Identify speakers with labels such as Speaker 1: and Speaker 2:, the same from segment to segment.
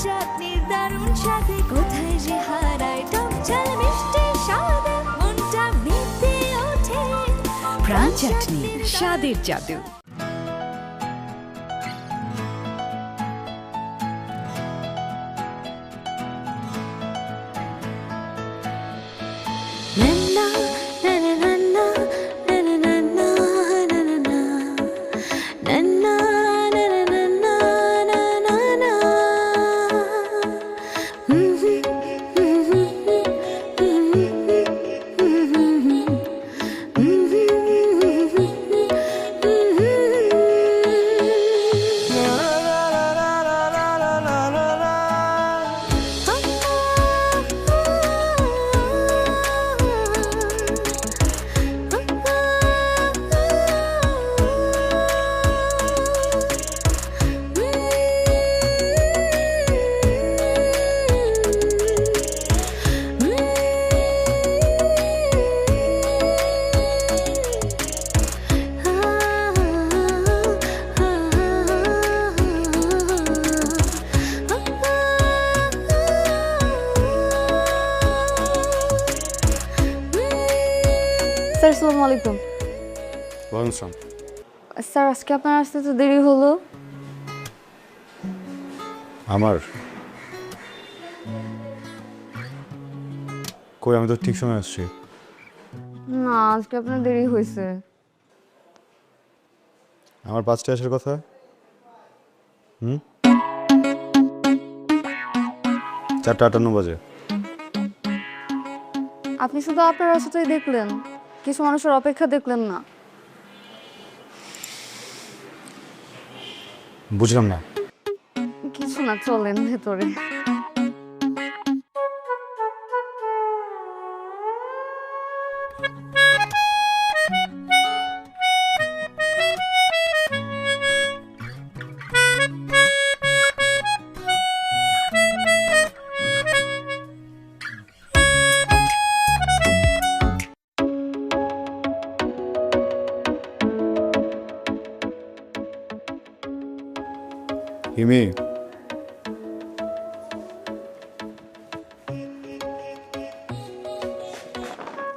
Speaker 1: চাটনি দারুণ স্বাদে কোথায় যে হারায় টক ঝাল মিষ্টি স্বাদে মনটা মেতে ওঠে প্রাণ চাটনি স্বাদের জাদু।
Speaker 2: স্যার আসসালামু আলাইকুম।
Speaker 3: ওয়ালাইকুম আসসালাম।
Speaker 2: স্যার আজকে আপনার আসতে তো দেরি হলো।
Speaker 3: আমার কই, আমি তো ঠিক সময় আসছি।
Speaker 2: না, আজকে আপনার দেরি হয়েছে।
Speaker 3: আমার 5টায় আসার কথা। 4:58 বাজে।
Speaker 2: আপনি শুধু আপনার রাস্তাটাই দেখলেন, কিছু মানুষের অপেক্ষা দেখলেন না।
Speaker 3: বুঝলাম না।
Speaker 2: কিছু না, চলেন ভেতরে।
Speaker 3: হিমি,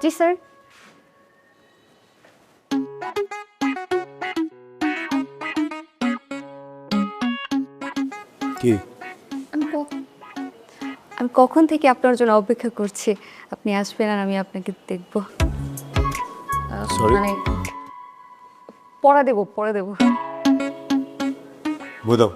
Speaker 2: জি স্যার।
Speaker 3: কি?
Speaker 2: আমি কখন থেকে আপনার জন্য অপেক্ষা করছি, আপনি আসবেন আর আমি আপনাকে দেখব।
Speaker 3: Sorry?
Speaker 2: মানে পড়া দেব, পড়া দেব।
Speaker 3: বই দাও।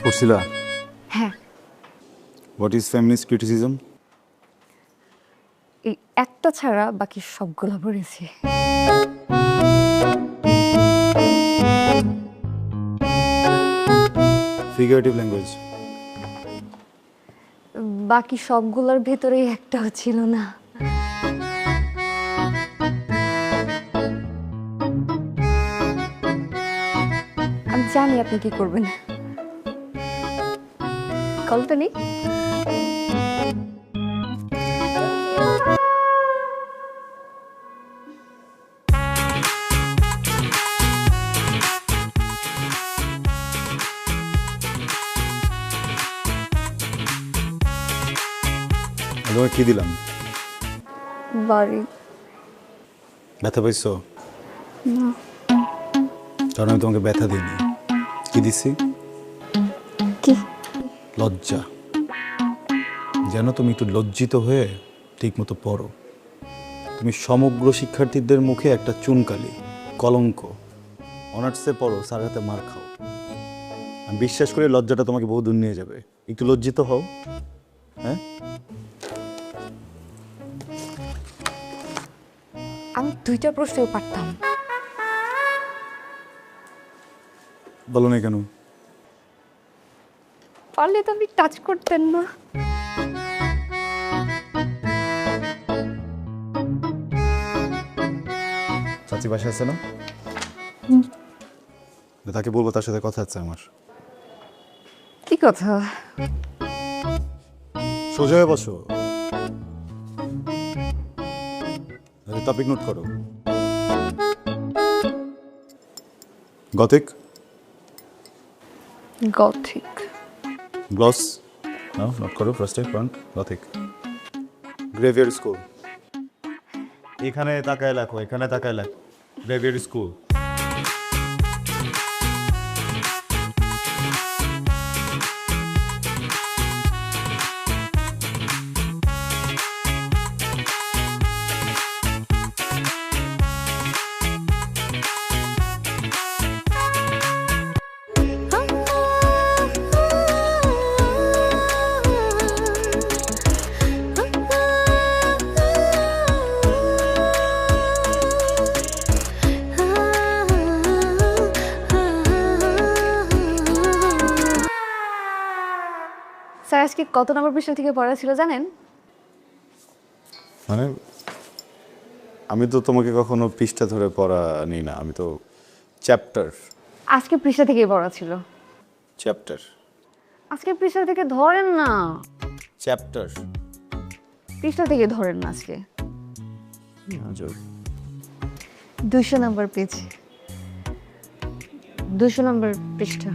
Speaker 3: পড়ছিলা?
Speaker 2: হ্যাঁ,
Speaker 3: হোয়াট ইজ ফেমিনিস্ট ক্রিটিসিজম?
Speaker 2: এই একটা ছাড়া বাকি সবগুলো পড়েছি।
Speaker 3: Figurative language?
Speaker 2: বাকি সবগুলোর ভেতরেই একটাও ছিল না। আমি জানি আপনি কি করবেন। কলটা নেই।
Speaker 3: তোমাকে কি দিলাম?
Speaker 2: বাড়ি।
Speaker 3: ব্যথা পাইছো?
Speaker 2: না।
Speaker 3: কারণ আমি তোমাকে ব্যথা দিইনি। কি দিছি?
Speaker 2: কি?
Speaker 3: লজ্জা। যেন তুমি একটু লজ্জিত হয়ে ঠিক মতো পড়ো। তুমি সমগ্র শিক্ষার্থীদের মুখে একটা চুনকালি, কলঙ্ক। অনার্সে পড়ো, স্যার হাতে মার খাও। আমি বিশ্বাস করি লজ্জাটা তোমাকে বহু দূর নিয়ে যাবে। একটু লজ্জিত হও। হ্যাঁ,
Speaker 2: আমি 2টা প্রশ্নও পারতাম।
Speaker 3: বলো না কেন?
Speaker 2: পারলে তো আপনি টাচ করতেন না।
Speaker 3: চাচি বাসায় আছে না? তাকে বলবো তার সাথে কথা আছে আমার।
Speaker 2: কি কথা?
Speaker 3: সোজা হয়ে বসো, টপিক নোট করো। গথিক
Speaker 2: গথিক
Speaker 3: গ্লস নাও নোট করো। First point Gothic. গ্রেভিয়ার স্কুল, এখানে তাকায় লেখো, এখানে তাকায় লেখো। গ্রেভিয়ার স্কুল।
Speaker 2: স্যার আজকে কত নম্বর পৃষ্ঠা থেকে পড়া ছিল জানেন?
Speaker 3: মানে আমি তো তোমাকে কখনো পৃষ্ঠা ধরে পড়া নিই না, আমি তো চ্যাপ্টার।
Speaker 2: আজকে পৃষ্ঠা থেকেই পড়া ছিল।
Speaker 3: চ্যাপ্টার
Speaker 2: আজকে পৃষ্ঠা থেকে ধরেন না,
Speaker 3: চ্যাপ্টার
Speaker 2: পৃষ্ঠা থেকে ধরেন না। আজকে 200 নম্বর পেজ, 200 নম্বর পৃষ্ঠা।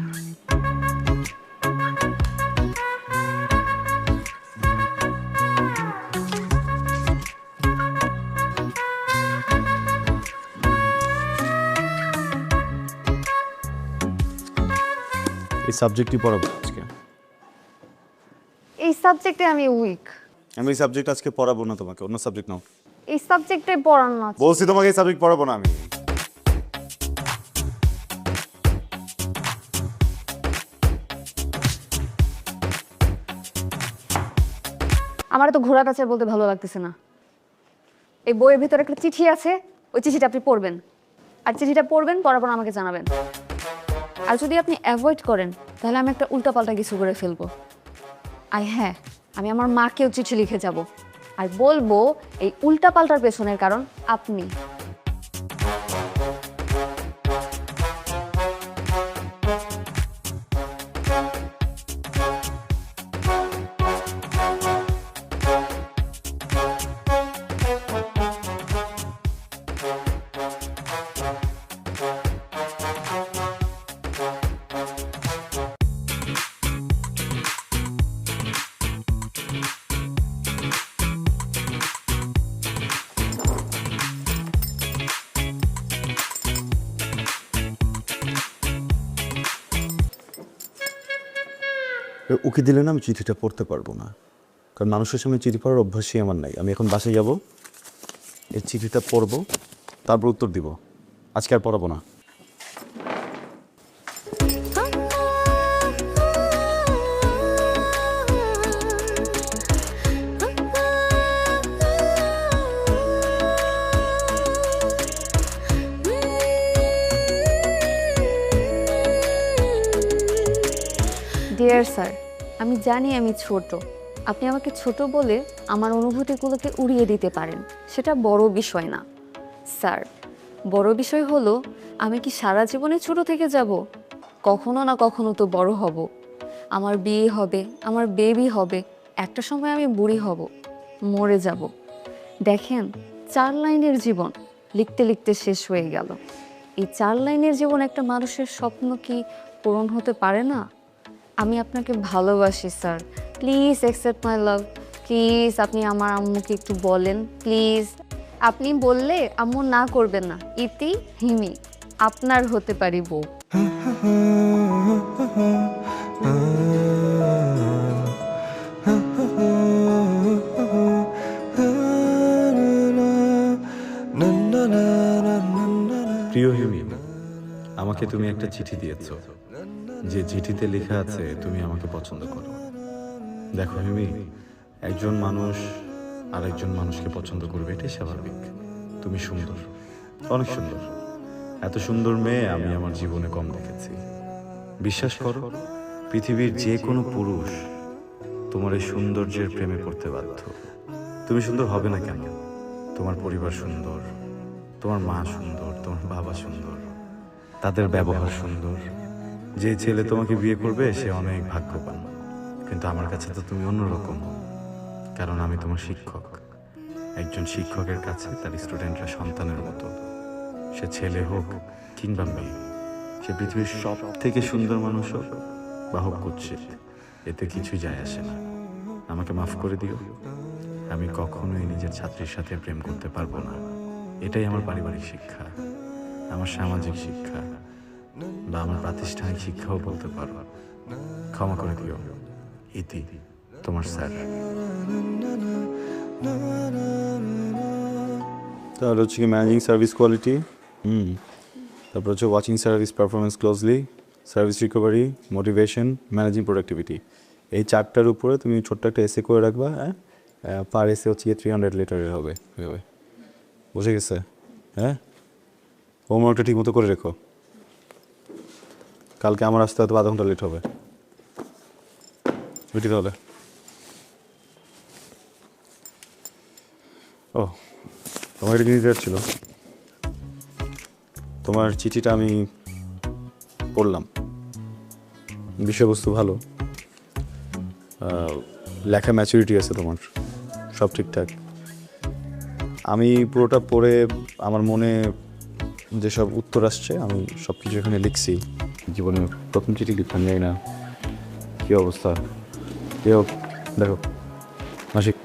Speaker 3: এই সাবজেক্টই পড়াবো আজকে।
Speaker 2: এই সাবজেক্টে আমি উইক।
Speaker 3: আমি এই সাবজেক্ট আজকে পড়াবো না তোমাকে, অন্য সাবজেক্ট নাও।
Speaker 2: এই সাবজেক্টে পড়ান না।
Speaker 3: বলছি তোমাকে এই সাবজেক্ট পড়াবো না আমি।
Speaker 2: আমার তো ঘোড়া কাছে বলতে ভালো লাগতেছে না। এই বইয়ের ভিতরে একটা চিঠি আছে, ওই চিঠিটা আপনি পড়বেন, আর চিঠিটা পড়বেন, পড়ার পর আমাকে জানাবেন। আর যদি আপনি অ্যাভয়েড করেন তাহলে আমি একটা উল্টাপাল্টা কিছু করে ফেলবো। আর হ্যাঁ, আমি আমার মাকেও চিঠি লিখে যাব আর বলবো এই উল্টাপাল্টার পেছনের কারণ আপনি।
Speaker 3: ওকে দিলে না আমি চিঠিটা পড়তে পারবো না, কারণ মানুষের সামনে চিঠি পড়ার অভ্যাসই আমার নাই। আমি এখন বাসায় যাব, এই চিঠিটা পড়বো, তারপর উত্তর দিব। আজকে আর পড়াবো না।
Speaker 2: ডিয়ার স্যার, আমি জানি আমি ছোট, আপনি আমাকে ছোট বলে আমার অনুভূতিগুলোকে উড়িয়ে দিতে পারেন, সেটা বড় বিষয় না। স্যার, বড় বিষয় হলো আমি কি সারা জীবনে ছোট থেকে যাব? কখনো না কখনো তো বড় হব। আমার বিয়ে হবে, আমার বেবি হবে, একটা সময় আমি বুড়ি হব, মরে যাব। দেখেন, 4 লাইনের জীবন লিখতে লিখতে শেষ হয়ে গেল। এই 4 লাইনের জীবন একটা মানুষের স্বপ্ন কি পূরণ হতে পারে না? আমি আপনাকে ভালোবাসি sir, please accept my love. Please আপনি আমার আম্মুকে একটু বলেন, প্লিজ। আপনি বললে আম্মু না করবেন না। ইতি হিমি, আপনার হতে পারি বউ।
Speaker 3: প্রিয় হিমি, আমাকে তুমি একটা চিঠি দিয়েছো, যে চিঠিতে লেখা আছে তুমি আমাকে পছন্দ করো। দেখো হিমি, একজন মানুষ আরেকজন মানুষকে পছন্দ করবে, এটাই স্বাভাবিক। তুমি সুন্দর, অনেক সুন্দর। এত সুন্দর মেয়ে আমি আমার জীবনে কম দেখেছি। বিশ্বাস করো, পৃথিবীর যে কোনো পুরুষ তোমার এই সৌন্দর্যের প্রেমে পড়তে বাধ্য। তুমি সুন্দর হবে না কেন? তোমার পরিবার সুন্দর, তোমার মা সুন্দর, তোমার বাবা সুন্দর, তাদের ব্যবহার সুন্দর। যে ছেলে তোমাকে বিয়ে করবে সে অনেক ভাগ্যবান। কিন্তু আমার কাছে তো তুমি অন্যরকম, কারণ আমি তোমার শিক্ষক। একজন শিক্ষকের কাছে তার স্টুডেন্টরা সন্তানের মতো। সে ছেলে হোক কিংবা মেয়ে, সে পৃথিবীর সব থেকে সুন্দর মানুষ হোক বা হোক কুৎসিত, এতে কিছুই যায় আসে না। আমাকে মাফ করে দিও, আমি কখনোই নিজের ছাত্রীর সাথে প্রেম করতে পারবো না। এটাই আমার পারিবারিক শিক্ষা, আমার সামাজিক শিক্ষা বা আমার প্রাতিষ্ঠানিক শিক্ষাও বলতে পারো। ক্ষমা করে দিও। ইতি, তোমার স্যার। তাহলে হচ্ছে কি ম্যানেজিং সার্ভিস কোয়ালিটি, তারপর হচ্ছে watching service performance closely, service recovery, motivation, managing productivity. এই চারটার উপরে তুমি ছোট্ট একটা এসে করে রাখবা। হ্যাঁ, পার এসে হচ্ছে 300 লেটারের হবে। বুঝে গেছে? হ্যাঁ, হোমওয়ার্কটা ঠিক মতো করে রেখো। কালকে আমার আসতে হয়তো আধা ঘন্টা লেট হবে। বুঝি তাহলে? ও, তোমার একটা জিনিস দেওয়ার ছিল। তোমার চিঠিটা আমি পড়লাম, বিষয়বস্তু ভালো, লেখা ম্যাচুরিটি আছে তোমার, সব ঠিকঠাক। আমি পুরোটা পড়ে আমার মনে যেসব উত্তর আসছে আমি সব কিছু এখানে লিখছি। জীবনে প্রথম চিঠি লিখতাম, জানি না কী অবস্থা। কেউ দেখো মাসিক,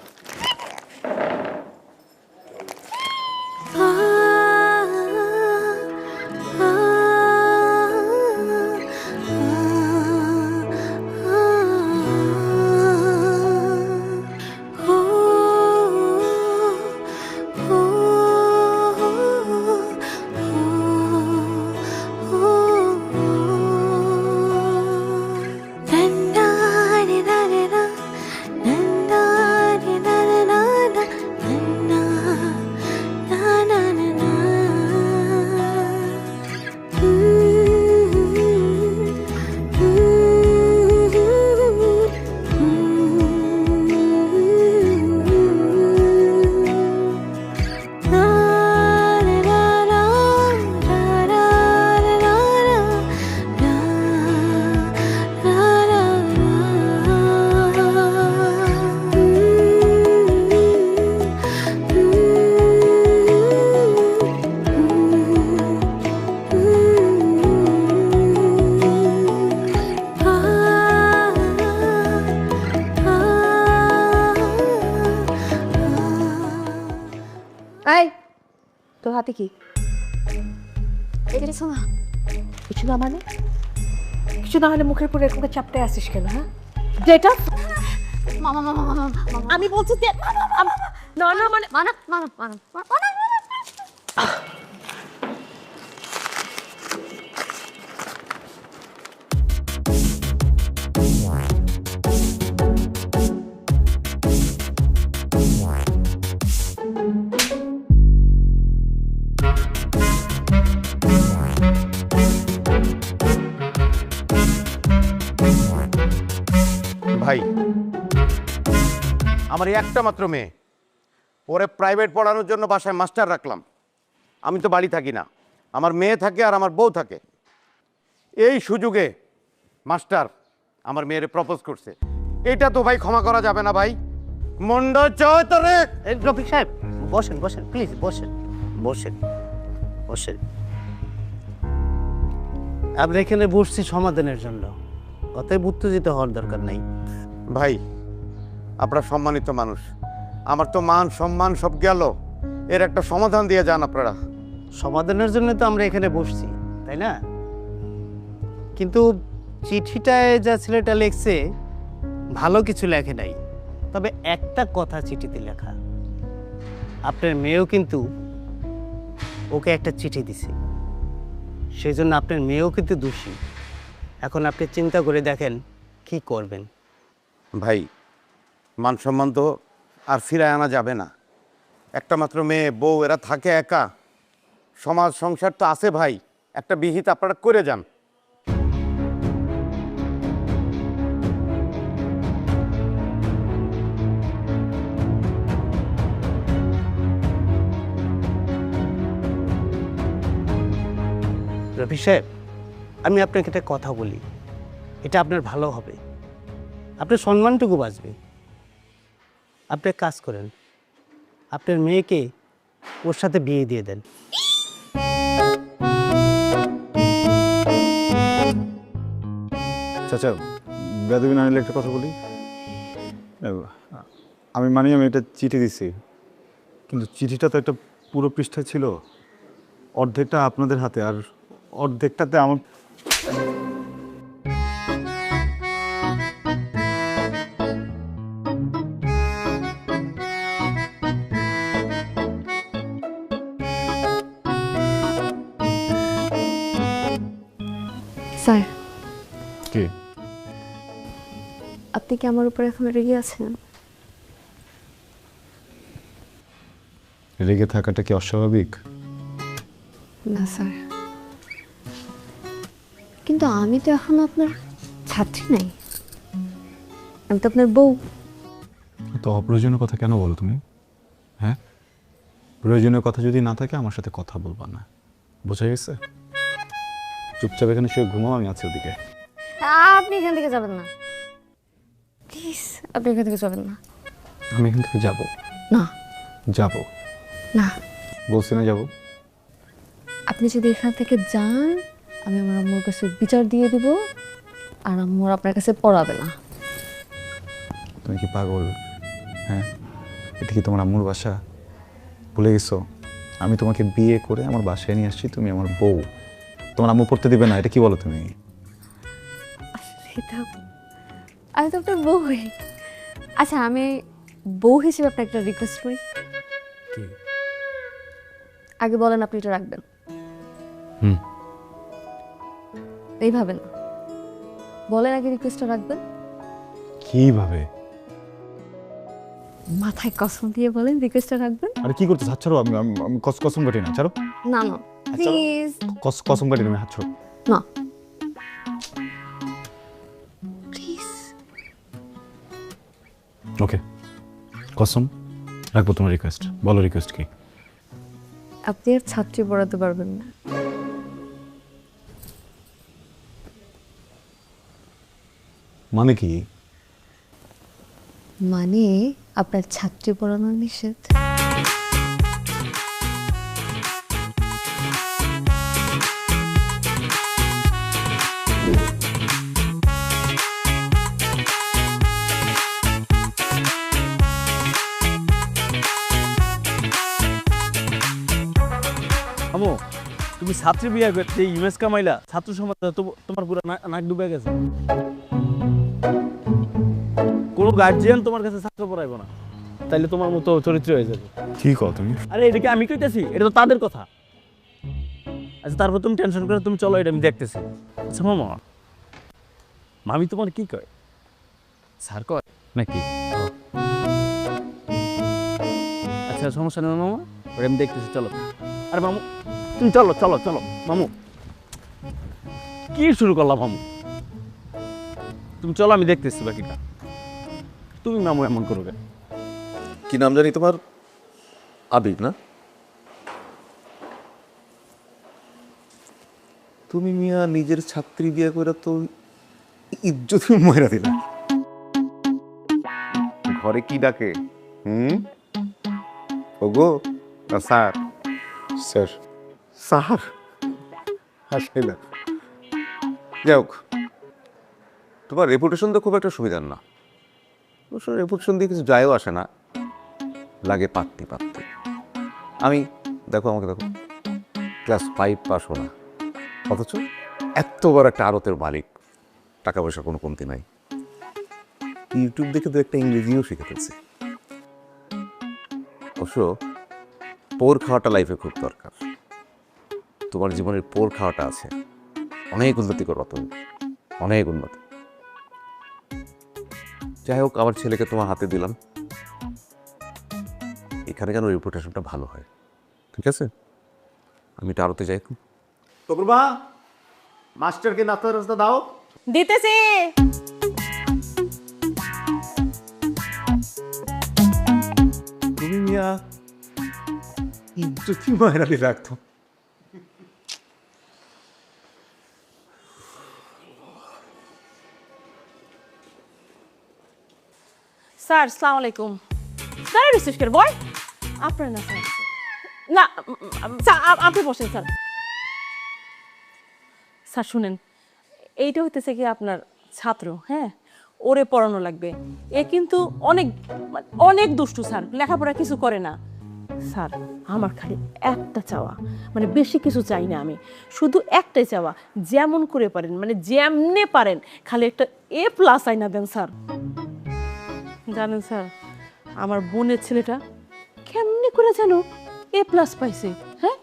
Speaker 2: এই তোর হাতে কি? কিছু না।
Speaker 4: কিছু না মানে? কিছু না হলে মুখের উপরে এরকম চাপতে আসিস কেন? হ্যাঁ, যেটা
Speaker 2: মামা মামা মামা মামা,
Speaker 4: আমি বলছি যে না না মানে
Speaker 2: মানা মানা মানা মানা।
Speaker 5: ভাই, আমার এই একটা মাত্র মেয়ে, ওরে প্রাইভেট পড়ানোর জন্য বাসায় মাস্টার রাখলাম। আমি তো বাড়ি থাকি না, আমার মেয়ে থাকে আর আমার বউ থাকে। এই সুযোগে মাস্টার আমার মেয়েরে প্রপোজ করছে। এটা তো ভাই ক্ষমা করা যাবে না ভাই। মন্ড চৌতরে
Speaker 6: রফিক সাহেব, বসেন বসেন প্লিজ, বসেন বসেন বসেন। আমরা এখানে বসছি সমাধানের জন্য, অতএব উত্তেজিত হওয়ার দরকার নাই।
Speaker 5: ভাই, আপনারা সম্মানিত মানুষ, আমার তো মান সম্মান সব গেল, এর একটা সমাধান দিয়ে যান আপনারা।
Speaker 6: সমাধানের জন্য তো আমরা এখানে বসছি, তাই না? কিন্তু চিঠিটায় যা ছেলেটা লেখছে ভালো কিছু লেখে নাই। তবে একটা কথা চিঠিতে লেখা, আপনার মেয়েও কিন্তু ওকে একটা চিঠি দিছে, সেই জন্য আপনার মেয়েও কিন্তু দোষী। এখন আপনি চিন্তা করে দেখেন কি করবেন।
Speaker 5: ভাই, মান সম্মান তো আর ফিরায় আনা যাবে না। একটা মাত্র মেয়ে, বউ, এরা থাকে একা। সমাজ সংসার তো আছে ভাই, একটা বিহিত আপনারা করে যান।
Speaker 6: রফি সাহেব, আমি আপনাকে একটা কথা বলি, এটা আপনার ভালো হবে, আপনার সম্মানটুকু বাঁচবে। আপনি এক কাজ করেন, আপনার মেয়েকে ওর সাথে বিয়ে দিয়ে দেন।
Speaker 3: চাচা, বেদবি না নিলে একটা কথা বলি। আমি মানি আমি একটা চিঠি দিছি, কিন্তু চিঠিটা তো একটা পুরো পৃষ্ঠা ছিল, অর্ধেকটা আপনাদের হাতে আর অর্ধেকটাতে আমার।
Speaker 2: স্যার,
Speaker 3: কি
Speaker 2: আপনি কি আমার উপর এখন রেগে আছেন?
Speaker 3: রেগে থাকাটা কি অস্বাভাবিক?
Speaker 2: না স্যার, কিন্তু আমি তো এখন আপনার ছাত্রী নাই, আমি তো আপনার বউ।
Speaker 3: তো অপ্রয়োজনীয় কথা কেন বলো তুমি? হ্যাঁ, প্রয়োজনীয় কথা যদি না থাকে আমার সাথে কথা বলবা না, বোঝা গেছে? চুপচাপ এখানে শুয়ে ঘুমাও, আমি আছি ওদিকে।
Speaker 2: আপনি এখান থেকে যাবেন না, প্লিজ, আপনি এখান থেকে যাবেন না।
Speaker 3: আমি এখান থেকে যাব
Speaker 2: না,
Speaker 3: যাব
Speaker 2: না,
Speaker 3: বলছি না যাব।
Speaker 2: আপনি যদি এখান থেকে যান, আমি আমার আম্মুর কাছে বিচার দিয়ে দিব, আর আম্মুর আপনার কাছে পড়াবে না।
Speaker 3: তুমি কি পাগল? হ্যাঁ, এটা কি তোমার আম্মুর বাসা? ভুলে গেছো আমি তোমাকে বিয়ে করে আমার বাসায় নিয়ে আসছি, তুমি আমার বউ, তোমার আম্মু পড়তে দিবে না, এটা কি বলো তুমি?
Speaker 2: আমি তো আপনার বউ হই। আচ্ছা, আমি বউ হিসেবে আপনার একটা রিকোয়েস্ট করি।
Speaker 3: কি?
Speaker 2: আগে বলেন আপনি এটা রাখবেন।
Speaker 3: হুম,
Speaker 2: এইভাবে না, বলেন আগে রিকোয়েস্টটা রাখবেন।
Speaker 3: কিভাবে?
Speaker 2: মাথায় কসম দিয়ে বলেন রিকোয়েস্টটা রাখবেন।
Speaker 3: আরে কি করতে? হাত ছাড়ো, আমি কসম কাটি না, ছাড়ো।
Speaker 2: না না, প্লিজ।
Speaker 3: কসম কাটি না, হাত ছাড়ো।
Speaker 2: না, প্লিজ।
Speaker 3: ওকে, কসম রাখবো তোমার রিকোয়েস্ট। বলো রিকোয়েস্ট কি?
Speaker 2: আপনি আর ছাত্রী পড়াতে পারবেন না।
Speaker 3: মানে কি?
Speaker 2: মানে আপনার ছাত্রী পড়ানো নিষেধ।
Speaker 7: আমো, তুমি ছাত্রী বিয়ে করতে ইমেজ কামাইলা, ছাত্র সমাজ তোমার পুরো নাক ডুবে গেছে। কোনো গার্জিয়ান তোমার কাছে ছাত্র পড়াইবো না, তাইলে তোমার মতো চরিত্র হয়ে যাবে।
Speaker 3: কি কও তুমি?
Speaker 7: আরে এদিকে আমি কইতেছি, এটা তো তাদের কথা। আচ্ছা, তারপর তুমি টেনশন করে তুমি চলো, এটা আমি দেখতেছি। আচ্ছা মামা, মামি তোমার কি কয়? স্যার কয় নাকি? আচ্ছা, সমস্যা নেই মামা, ওটা আমি দেখতেছি, চলো। আরে মামু, তুমি চলো চলো চলো। মামু, কি শুরু করলাম মামু? তুমি চলো, আমি দেখতেছি বাকিটা। তুমি মামু এমন করো কেন?
Speaker 8: কি নাম জানি তোমার? আবির না? তুমি মিয়া নিজের ছাত্রী বিয়ে করে তো ইজ্জত ময়রা দিলা। ঘরে কি ডাকে? ওগো না স্যার?
Speaker 3: স্যার।
Speaker 8: স্যার হাসে না। যাই হোক, তোমার রেপুটেশন তো খুব একটা সুবিধার না। অবশ্য রেপুটেশন দিয়ে কিছু যায়ও আসে না, লাগে পাত্তি পাত্তি। আমি দেখো, আমাকে দেখো, ক্লাস 5 পাস হো না, অথচ এত বড় একটা আড়তের মালিক, টাকা পয়সা কোনো কমতি নাই। ইউটিউব দেখে তো একটা ইংরেজিও শিখে ফেলছি। অবশ্য পোর খাওয়াটা লাইফে খুব দরকার। তোমার জীবনের পোর খাওয়াটা আছে, অনেক উন্নতি করো তুমি, অনেক উন্নতি। যাই হোক, আমার ছেলেকে তোমার হাতে দিলাম, এখানে যেন রেপুটেশনটা ভালো হয়, ঠিক আছে? আমি এটা আরতে যাই।
Speaker 5: টুকুরমা, মাস্টারকে নাস্তার রাস্তা দাও।
Speaker 9: দিতেছি।
Speaker 8: তুমি মিয়া ইজ্জতি মায়েরালি রাখতো।
Speaker 9: স্যার আসসালামু আলাইকুম। স্যার রিসিভ করে বয় আপনার না স্যার, না স্যার আপনি বসেন স্যার। স্যার শুনেন, এইটা হইতেছে কি আপনার ছাত্র, হ্যাঁ, ওরে পড়ানো লাগবে। এ কিন্তু অনেক অনেক দুষ্টু স্যার, লেখাপড়া কিছু করে না। স্যার আমার খালি একটা চাওয়া, মানে বেশি কিছু চাই না আমি, শুধু একটাই চাওয়া, যেমন করে পারেন মানে যেমনে পারেন খালি একটা A+ আইনা দেন স্যার। জানেন স্যার, আমার বোনের ছেলেটা কেমনে করে যেন A+ পাইছে, হ্যাঁ,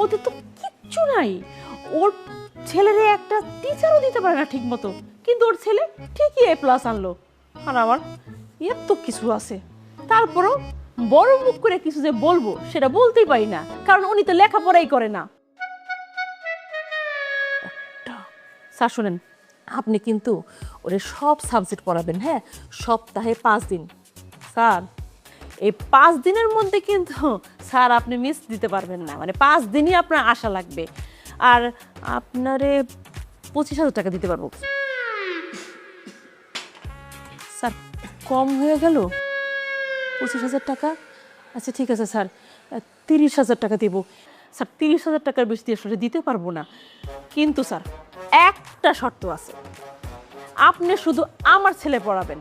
Speaker 9: ওদের তো কিচ্ছু নাই। ওর ছেলেরে একটা টিচারও দিতে পারে না ঠিক মতো, কিন্তু ওর ছেলে ঠিকই A+ আনলো। আর আমার এর তো কিছু আছে, তারপরও বড় মুখ করে কিছু যে বলবো সেটা বলতেই পারি না, কারণ উনি তো লেখাপড়াই করে না। স্যার শোনেন, আপনি কিন্তু ওরে সব সাবজেক্ট পড়াবেন, হ্যাঁ, সপ্তাহে 5 দিন। স্যার এই 5 দিনের মধ্যে কিন্তু স্যার আপনি মিস দিতে পারবেন না, মানে 5 দিনই আপনার আশা লাগবে। আর আপনারে 25,000 টাকা দিতে পারবো। স্যার কম হয়ে গেল 25,000 টাকা? আচ্ছা ঠিক আছে স্যার, 30,000 টাকা দেবো। স্যার 30,000 টাকার বেশি আসলে দিতে পারবো না, কিন্তু স্যার একটা শর্ত আছে, আপনি শুধু আমার ছেলে পড়াবেন,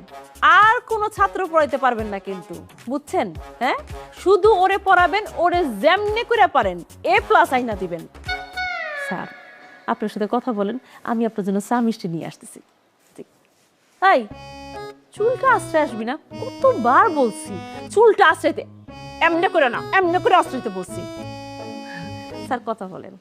Speaker 9: আর কোনো ছাত্র পড়াইতে পারবেন না কিন্তু, বুঝছেন? হ্যাঁ, শুধু ওরে পড়াবেন, ওরে যেমনি করে পারেন A+ আইনা দিবেন। স্যার আপনার সাথে কথা বলেন, আমি আপনার জন্য চা মিষ্টি নিয়ে আসতেছি। এই চুলটা আশ্রয় আসবি না, কতবার বলছি চুলটা আশ্রয়তে, এমনি করে না, এমনি করে আশ্রয়তে বলছি। স্যার কথা বলেন।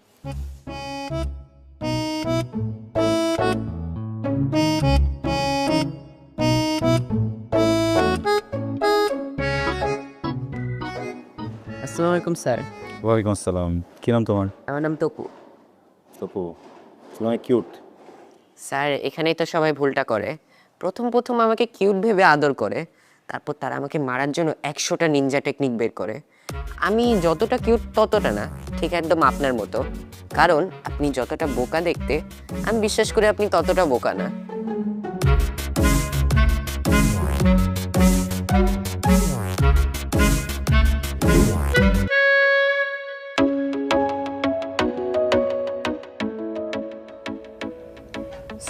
Speaker 10: আসসালামু আলাইকুম স্যার।
Speaker 3: ওয়ালাইকুম আসসালাম। কি নাম তোমার?
Speaker 10: আমার নাম তপু।
Speaker 3: তপু, তোমার কিউট।
Speaker 10: স্যার এখানেই তো সবাই ভুলটা করে, প্রথম প্রথম আমাকে কিউট ভেবে আদর করে, তারপর তারা আমাকে মারার জন্য 100টা নিনজা টেকনিক বের করে। আমি যতটা কিউট ততটা না, ঠিক একদম আপনার মতো, কারণ আপনি যতটা বোকা দেখতে, আমি বিশ্বাস করি আপনি ততটা বোকা না।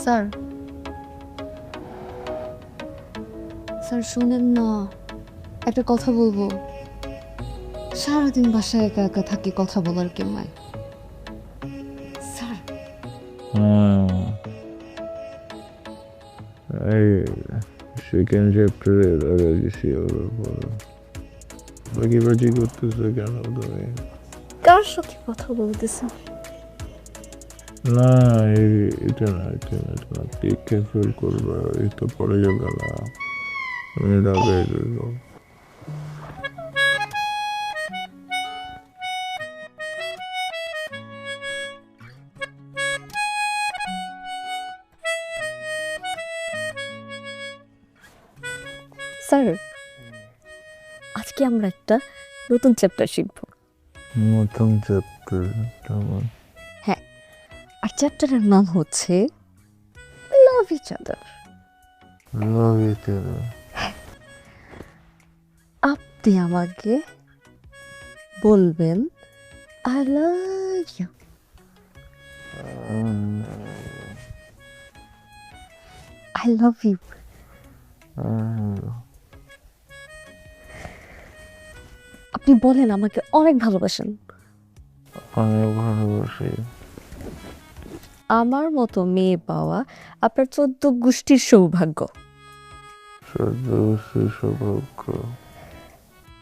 Speaker 2: স্যার, স্যার শুনেন না, একটা কথা বলবো। সারাদিন বাসায় একা একা থাকি, কথা বলার কেউ নাই। স্যার
Speaker 11: এই সেকেন্ড চ্যাপ্টারে লাগা গেছি, ওর বাকি করতেছে কেন তুমি?
Speaker 2: কার সাথে কথা বলতেছে?
Speaker 11: না এটা না, এটা না, এটা না, টেক কেয়ারফুল করবা, এই তো পড়ে যাবে না, আমি লাগাই দেব।
Speaker 2: স্যার আজকে আমরা একটা নতুন চ্যাপ্টার শিখবো।
Speaker 11: নতুন চ্যাপ্টার?
Speaker 2: হ্যাঁ, আর চ্যাপ্টারের নাম হচ্ছে লাভ ইচ আদার।
Speaker 11: লাভ ইচ আদার?
Speaker 2: আপনি আমাকে বলবেন I love you. I love you. আপনি বলেন আমাকে অনেক ভালোবাসেন।
Speaker 11: অনেক ভালোবাসি।
Speaker 2: আমার মতো মেয়ে পাওয়া আপনার 14 গোষ্ঠীর সৌভাগ্য।
Speaker 11: 14 গোষ্ঠীর সৌভাগ্য?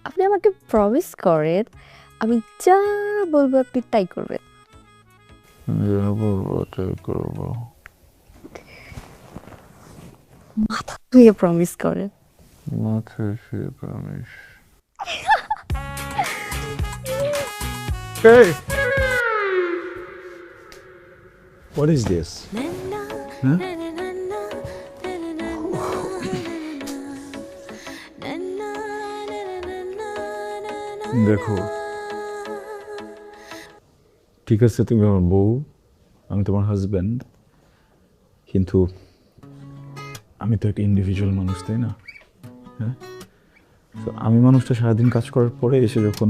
Speaker 2: আপনি আমাকে প্রমিস করেন, আমি যা বলবো আপনি তাই করবেন।
Speaker 11: যা বলবো তাই করবো।
Speaker 2: মাথা ধুয়ে প্রমিস করেন।
Speaker 11: মাথা ধুয়ে promise.
Speaker 3: Hey! What is this? Huh? দেখো, ঠিক আছে তুমি আমার বউ, আমি তোমার হাজব্যান্ড, কিন্তু আমি তো একটা ইন্ডিভিজুয়াল মানুষ, তাই না? হ্যাঁ? তো আমি মানুষটা সারাদিন কাজ করার পরে এসে যখন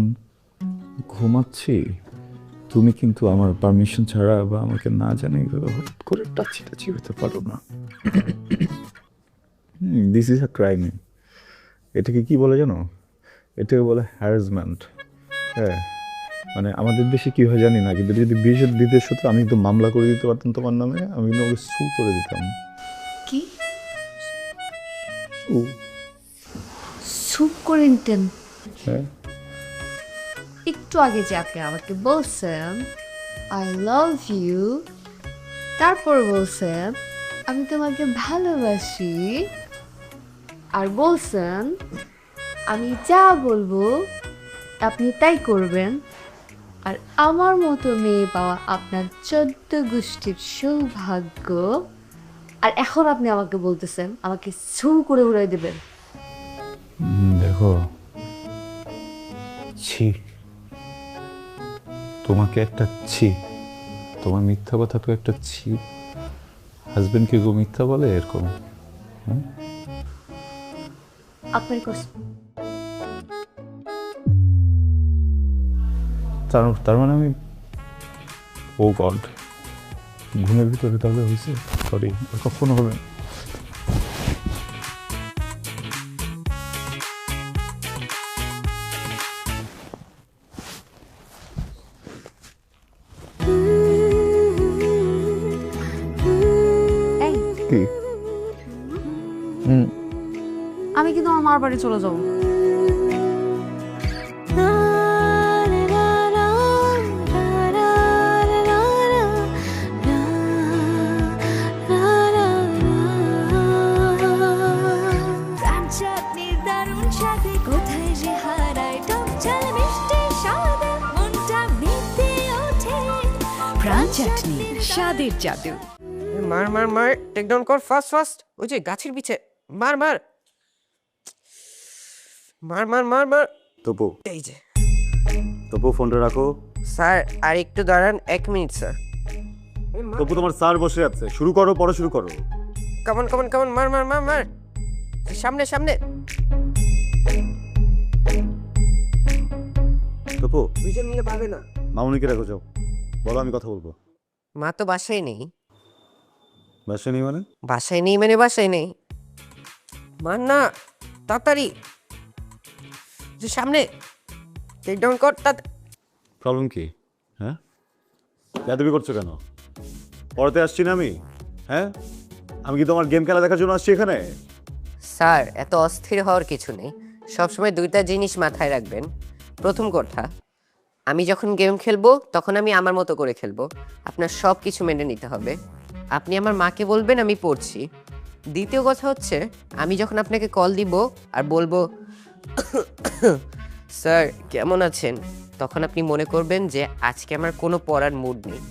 Speaker 3: ঘুমাচ্ছি, তুমি কিন্তু আমার পারমিশন ছাড়া বা আমাকে না জানে হঠাৎ করে টাচি টাচি হতে পারো না। This is a crime. এটাকে কি বলে জানো? এটাকে বলে হ্যারাসমেন্ট। হ্যাঁ, মানে আমাদের দেশে কি হয় জানি না, কিন্তু যদি বিদেশ হতো আমি তো মামলা করে দিতে পারতাম তোমার নামে, আমি তোমাকে সু করে দিতাম।
Speaker 2: কি
Speaker 3: ও
Speaker 2: সুপ করে নিতেন?
Speaker 3: হ্যাঁ,
Speaker 2: একটু আগে যাকে আমাকে বলছেন আই লাভ ইউ, তারপর বলছেন আমি তোমাকে ভালোবাসি, আর বলছেন আমি যা বলবো আপনি তাই করবেন, আর আমার মতো মেয়ে পাওয়া আপনার 14 গোষ্ঠীর সৌভাগ্য। আর এখন আপনি আমাকে বলতেছেন আমাকে ছু করে উড়াই দেবেন।
Speaker 3: দেখো, ছি, তোমাকে একটা ছি, তোমার মিথ্যা কথা তো একটা ছি। হাজবেন্ডকে কেউ মিথ্যা বলে এরকম? হ্যাঁ,
Speaker 2: আপনার কষ্ট।
Speaker 3: তার মানে আমি, ও গড, ঘুমের ভিতরে তাহলে হয়েছে। সরি, কখনো হবে না।
Speaker 2: এই,
Speaker 3: কি?
Speaker 2: আমি কিন্তু আমার মার বাড়ি চলে যাবো।
Speaker 1: কোথায় যে হারায় টক ঝাল মিষ্টি স্বাদে মনটা মেতে ওঠে প্রাণ চাটনি স্বাদের জাদু।
Speaker 10: মার মার মার, টেক ডাউন কর ফাস্ট ফাস্ট। ওই যে গাছের পিছে মার মার মার মার মার মার।
Speaker 3: তপু,
Speaker 10: এই যে
Speaker 3: তপু ফোনটা রাখো।
Speaker 10: স্যার আর একটু দাঁড়ান, 1 মিনিট স্যার।
Speaker 3: তপু, তোমার স্যার বসে আছে, শুরু করো, পরে শুরু করো।
Speaker 10: কামন কামন কামন, মার মার মার মার, সামনে সামনে।
Speaker 3: তপু,
Speaker 10: দুইজন মিলে পারবে না।
Speaker 3: মামুনিকে রাখো, যাও, বলো, আমি কথা বলবো।
Speaker 10: মা তো বাসায় নেই।
Speaker 3: বাসা নেই মানে?
Speaker 10: বাসায় নেই মানে বাসায় নেই। মার না, তাড়াতাড়ি, যে সামনে, টেক ডাউন কর।
Speaker 3: প্রবলেম কি? হ্যাঁ, বেয়াদবি করছো কেন? পড়াতে আসছি না আমি? হ্যাঁ, আমি কি তোমার গেম খেলা দেখার জন্য আসছি এখানে?
Speaker 10: স্যার, এত অস্থির হওয়ার কিছু নেই। সবসময় দুইটা জিনিস মাথায় রাখবেন। প্রথম কথা, আমি যখন গেম খেলবো তখন আমি আমার মতো করে খেলবো, আপনার সব কিছু মেনে নিতে হবে। আপনি আমার মাকে বলবেন আমি পড়ছি। দ্বিতীয় কথা হচ্ছে, আমি যখন আপনাকে কল দিব আর বলবো স্যার কেমন আছেন, তখন আপনি মনে করবেন যে আজকে আমার কোনো পড়ার মুড নেই।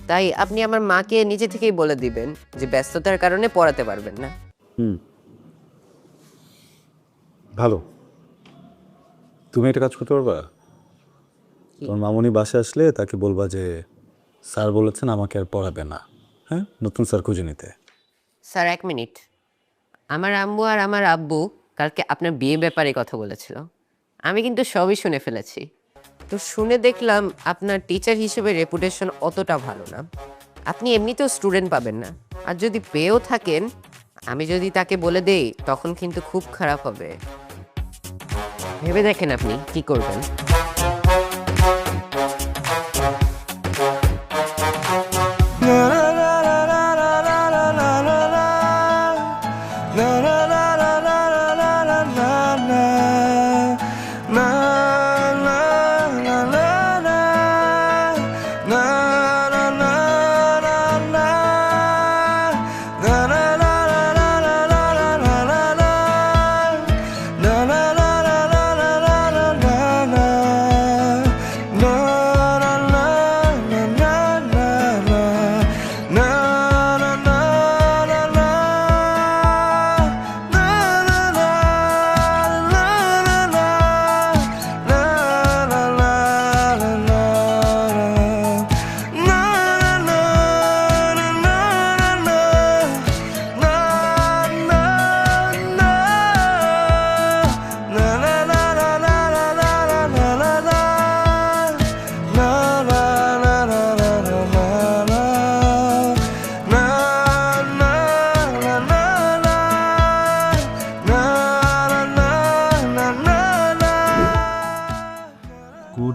Speaker 10: তাই আপনি আমার মাকে নিজে থেকেই বলে দিবেন যে ব্যস্ততার কারণে পড়াতে পারবেন না।
Speaker 3: ভালো, তুমি একটা কাজ করতে পারবা? তোমার মামুনি বাসায় আসলে তাকে বলবা যে স্যার বলেছেন আমাকে আর পড়াবে না, হ্যাঁ, নতুন স্যার খুঁজে নিতে।
Speaker 10: স্যার 1 মিনিট, আমার আম্মু আর আমার আব্বু কালকে আপনার বিয়ে ব্যাপারে কথা বলেছিল। আমি কিন্তু সবই শুনে ফেলেছি। তো শুনে দেখলাম আপনার টিচার হিসেবে রেপুটেশন অতটা ভালো না। আপনি এমনিতেও স্টুডেন্ট পাবেন না, আর যদি পেয়েও থাকেন, আমি যদি তাকে বলে দেই তখন কিন্তু খুব খারাপ হবে। ভেবে দেখেন আপনি কি করবেন।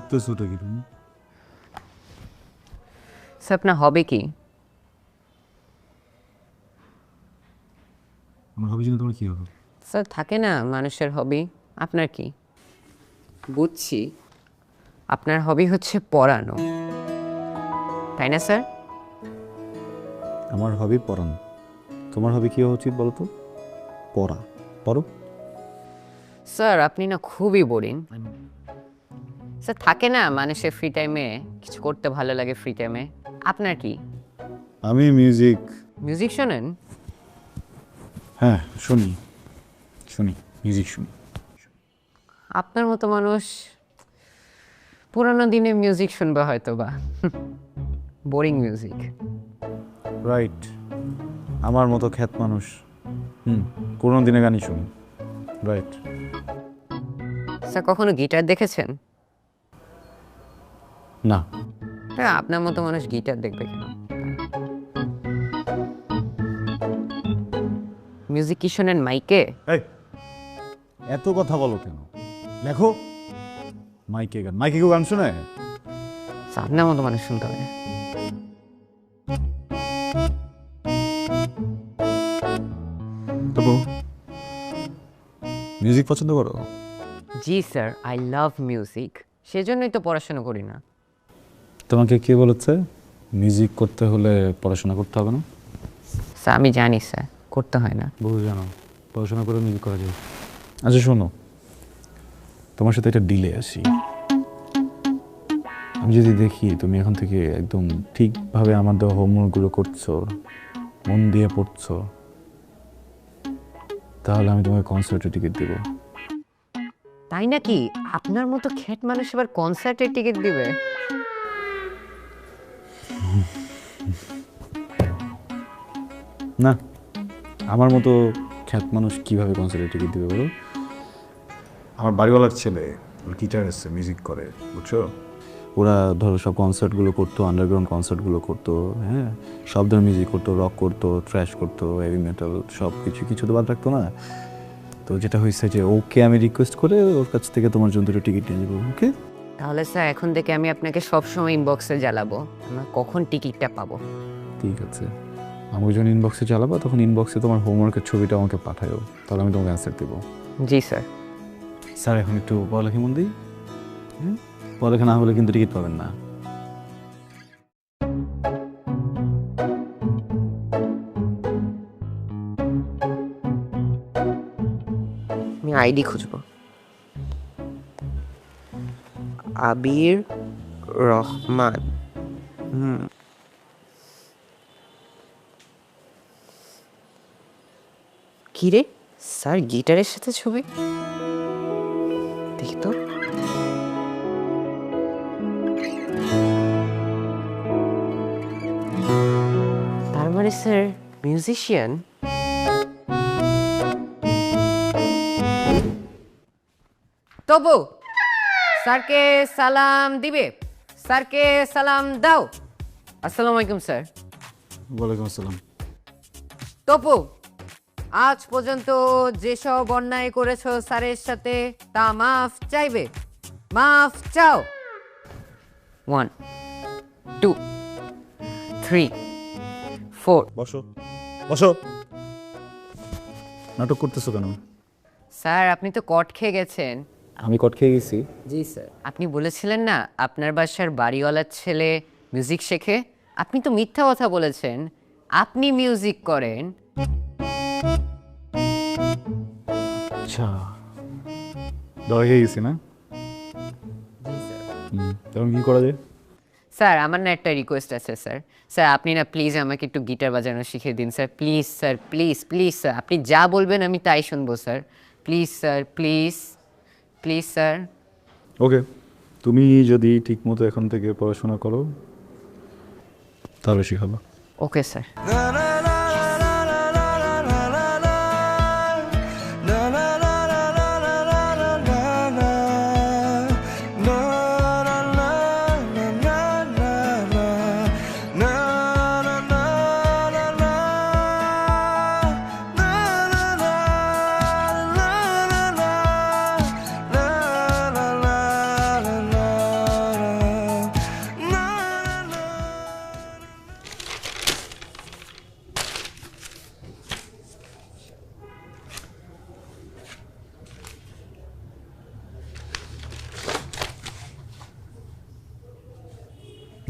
Speaker 3: করতেছোটা কি তুমি?
Speaker 10: স্যার আপনার হবে কি?
Speaker 3: আমার হবি জন্য তোমার কি হবে?
Speaker 10: স্যার থাকে না মানুষের হবি, আপনার কি? বুঝছি আপনার হবি হচ্ছে পড়ানো, তাই না স্যার?
Speaker 3: আমার হবি পড়ানো। তোমার হবি কি হওয়া উচিত বলো তো? পড়া। পড়ো।
Speaker 10: স্যার আপনি না খুবই বোরিং। স্যার থাকে না মানুষের ফ্রি টাইমে কিছু করতে ভালো লাগে, ফ্রি টাইমে আপনার কি?
Speaker 3: আমি মিউজিক।
Speaker 10: মিউজিক শোনেন?
Speaker 3: হ্যাঁ শুনি, মিউজিক শুনি।
Speaker 10: আপনার মতো মানুষ পুরানো দিনে মিউজিক শুনবে হয়তো বা, বোরিং মিউজিক।
Speaker 3: রাইট, আমার মতো খ্যাত মানুষ পুরোনো দিনে গানই শুনি। রাইট।
Speaker 10: স্যার কখনো গিটার দেখেছেন?
Speaker 3: না।
Speaker 10: হ্যাঁ আপনার মতো মানুষ গিটার দেখবে কেন? মিউজিক কি শোনেন মাইকে?
Speaker 3: এই এত কথা বলো কেন? লেখো। মাইকে গান, মাইকে কেউ গান শোনে?
Speaker 10: আপনার মতো মানুষ শুনতে হবে।
Speaker 3: তবু মিউজিক পছন্দ করো?
Speaker 10: জি স্যার, আই লাভ মিউজিক, সেজন্যই তো পড়াশোনা করি না।
Speaker 3: তোমাকে কে বলেছে মিউজিক করতে হলে পড়াশোনা করতে হবে না?
Speaker 10: স্যার আমি জানি স্যার, করতে হয় না।
Speaker 3: বহু জানো, পড়াশোনা করে মিউজিক করা যায়। আচ্ছা শোনো, তোমার সাথে একটা ডিলে আসি। আমি যদি দেখি তুমি এখন থেকে একদম ঠিকভাবে আমার দেওয়া হোমওয়ার্কগুলো করছো, মন দিয়ে পড়ছো, তাহলে আমি তোমাকে কনসার্টের টিকিট দেবো।
Speaker 10: তাই নাকি? আপনার মতো খ্যাট মানুষ এবার কনসার্টের টিকিট দিবে?
Speaker 3: না, আমার মতো খ্যাত মানুষ কিভাবে কনসার্টের টিকিট দিবে বলো? আমার বাড়িওয়ালার ছেলে, ওর গিটার আছে, মিউজিক করে, বুঝছো? ওরা ধরো সব কনসার্টগুলো করতো, আন্ডারগ্রাউন্ড কনসার্টগুলো করতো, হ্যাঁ, সব ধরনের মিউজিক করতো, রক করতো, থ্র্যাশ করতো, হেভি মেটাল, সব কিছু তো বাদ রাখতো না। তো যেটা হয়েছে যে ওকে আমি রিকোয়েস্ট করে ওর কাছ থেকে তোমার জন্য দুটো টিকিট নিয়ে নেবো। ওকে?
Speaker 10: তাহলে স্যার এখন থেকে আমি আপনাকে সবসময় ইনবক্সে জ্বালাবো, আমরা কখন টিকিটটা পাবো।
Speaker 3: ঠিক আছে, আমাকে যখন ইনবক্সে চালাবো তখন ইনবক্সে তোমার হোমওয়ার্কের ছবিটা আমাকে পাঠাও, তাহলে আমি তোমাকে অ্যান্সার দেবো।
Speaker 10: জি স্যার।
Speaker 3: স্যার এখন একটু পড়ালেখা মন দিই। পড়ালেখা না হলে কিন্তু টিকিট পাবেন না।
Speaker 10: আমি আইডি খুঁজবো। আবির রহমান। কি রে স্যার, গিটারের সাথে ছবি? দেখি তো। তার মানে স্যার মিউজিশিয়ান। তবু স্যারকে সালাম দিবে, স্যারকে সালাম দাও। আসসালামু আলাইকুম স্যার।
Speaker 3: ওয়ালাইকুম আসসালাম।
Speaker 10: তপু, আজ পর্যন্ত যেসব অন্যায় করেছো স্যারের সাথে তা মাফ চাইবে, মাফ চাও। 1 2 3 4।
Speaker 3: বসো বসো। নাটক করতেছো কেন?
Speaker 10: স্যার আপনি তো কট খেয়ে গেছেন।
Speaker 3: আমি কট খেয়ে গেছি?
Speaker 10: জি স্যার। আপনি বলেছিলেন না আপনার বাসার বাড়িওয়ালার ছেলে মিউজিক শেখে, আপনি তো মিথ্যা কথা বলেছেন, আপনি মিউজিক করেন।
Speaker 3: আচ্ছা, দয়া হয়ে গেছি না?
Speaker 10: জি স্যার।
Speaker 3: তখন কি করা যায়?
Speaker 10: স্যার আমার না একটা রিকোয়েস্ট আছে স্যার। স্যার আপনি না প্লিজ আমাকে একটু গিটার বাজানো শিখিয়ে দিন sir, please sir, please please sir. আপনি যা বলবেন আমি তাই শুনবো sir, please sir, please please sir.
Speaker 3: Okay, তুমি যদি ঠিক মতো এখন থেকে পড়াশোনা করো তাহলে শিখাবো।
Speaker 10: Okay sir.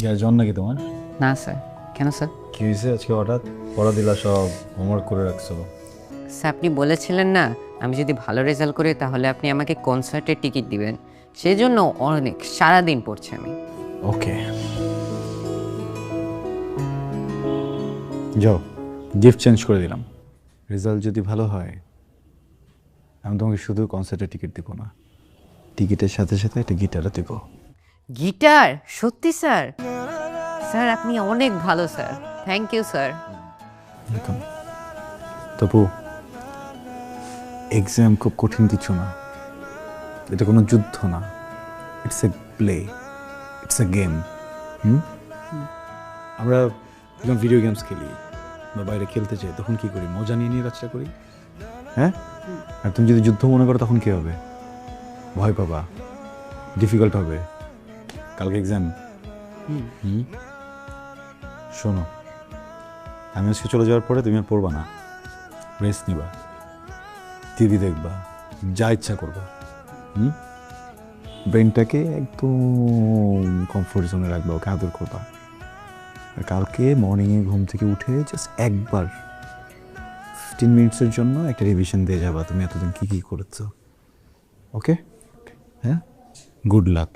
Speaker 3: কি আর জন নাকি তোমার?
Speaker 10: না স্যার। কেন স্যার?
Speaker 3: কি হয়েছে আজকে হঠাৎ? পড়া দিলা সব, হোমওয়ার্ক করে রাখছো।
Speaker 10: স্যার আপনি বলেছিলেন না আমি যদি ভালো রেজাল্ট করি তাহলে আপনি আমাকে কনসার্টের টিকিট দিবেন, সেই জন্য অনেক সারাদিন পড়ছি আমি।
Speaker 3: ওকে, যাও, গিফট চেঞ্জ করে দিলাম। রেজাল্ট যদি ভালো হয় আমি তোমাকে শুধু কনসার্টের টিকিট দিব না, টিকিটের সাথে সাথে একটা গিটারও দিব।
Speaker 10: গিটার? সত্যি স্যার? স্যার আপনি অনেক ভালো sir, thank you sir.
Speaker 3: Welcome. Tapu, exam খুব কঠিন কিছু না, এটা কোনো যুদ্ধ না, it's a play, it's a game. আমরা যখন ভিডিও গেমস খেলি বা বাইরে খেলতে চাই তখন কি করি? মজা নিয়ে নিয়ে কাজটা করি, হ্যাঁ? আর তুমি যদি যুদ্ধ মনে করো তখন কি হবে? ভয় পাবা, ডিফিকাল্ট হবে। কালকে এক্সাম। শোনো, আমি আজকে চলে যাওয়ার পরে তুমি আর পড়বা না, রেস্ট নিবা, টিভি দেখবা, যা ইচ্ছা করবা। ব্রেনটাকে একদম কমফোর্ট জোনে রাখবা, ওকে আদর করবা। আর কালকে মর্নিংয়ে ঘুম থেকে উঠে জাস্ট একবার 15 মিনিটসের জন্য একটা রিভিশন দিয়ে যাবা তুমি এতদিন কী কী করেছো। ওকে? হ্যাঁ, গুড লাক।